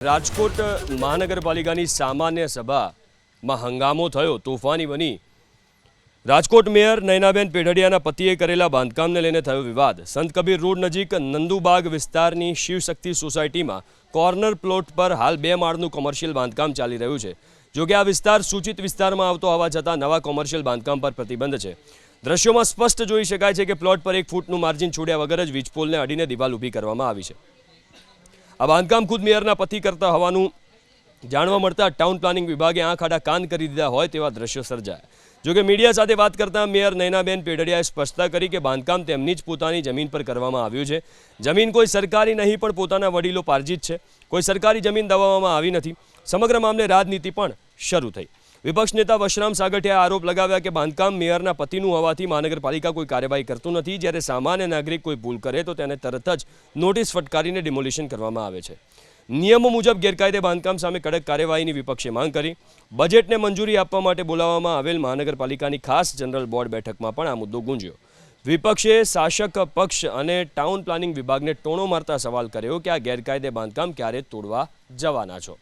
રાજકોટ મહાનગરપાલિકાની સામાન્ય સભામાં હંગામો થયો, તોફાની બની। રાજકોટ મેયર નયનાબેન પેઢડિયાના પતિએ કરેલા બાંધકામને લઈને થયો વિવાદ। સંત કબીર રોડ નજીક નંદુબાગ વિસ્તારની શિવશક્તિ સોસાયટીમાં કોર્નર પ્લોટ પર હાલ 2 માળનું કોમર્શિયલ બાંધકામ ચાલી રહ્યું છે। જોકે આ વિસ્તાર સૂચિત વિસ્તારમાં આવતો હોવા છતાં નવા કોમર્શિયલ બાંધકામ પર પ્રતિબંધ છે। દ્રશ્યોમાં સ્પષ્ટ જોઈ શકાય છે કે પ્લોટ પર 1 ફૂટનું માર્જિન છોડ્યા વગર જ વીજપોલને અડીને દિવાલ ઊભી કરવામાં આવી છે। આ બાંધકામ ખુદ મેયરના પતિ કરતા હોવાનું જાણવા મળતા ટાઉન પ્લાનિંગ વિભાગે આંખ આડા કાન કરી દીધા હોય તેવા દ્રશ્યો સર્જાયા। જોકે મીડિયા સાથે વાત કરતા મેયર નયનાબેન પેઢડિયાએ સ્પષ્ટતા કરી કે બાંધકામ તેમની જ પોતાની જમીન પર કરવામાં આવ્યું છે। જમીન કોઈ સરકારી નહીં પણ પોતાના વડીલો પાર્જિત છે। કોઈ સરકારી જમીન દબાવવામાં આવી નથી। સમગ્ર મામલે રાજનીતિ પણ શરૂ થઈ। વિપક્ષ નેતા વશરામ સાગઠિયાએ આરોપ લગાવ્યા કે બાંધકામ મેયરના પતિનું હોવાથી મહાનગરપાલિકા કોઈ કાર્યવાહી કરતું નથી। જ્યારે સામાન્ય નાગરિક કોઈ ભૂલ કરે તો તેને તરત જ નોટિસ ફટકારીને ડિમોલિશન કરવામાં આવે છે। નિયમો મુજબ ગેરકાયદે બાંધકામ સામે કડક કાર્યવાહીની વિપક્ષે માંગ કરી। બજેટને મંજૂરી આપવા માટે બોલાવવામાં આવેલ મહાનગરપાલિકાની ખાસ જનરલ બોર્ડ બેઠકમાં પણ આ મુદ્દો ગુંજ્યો। વિપક્ષે શાસક પક્ષ અને ટાઉન પ્લાનિંગ વિભાગને ટોણો મારતા સવાલ કર્યો કે આ ગેરકાયદે બાંધકામ ક્યારે તોડવા જવાના છો।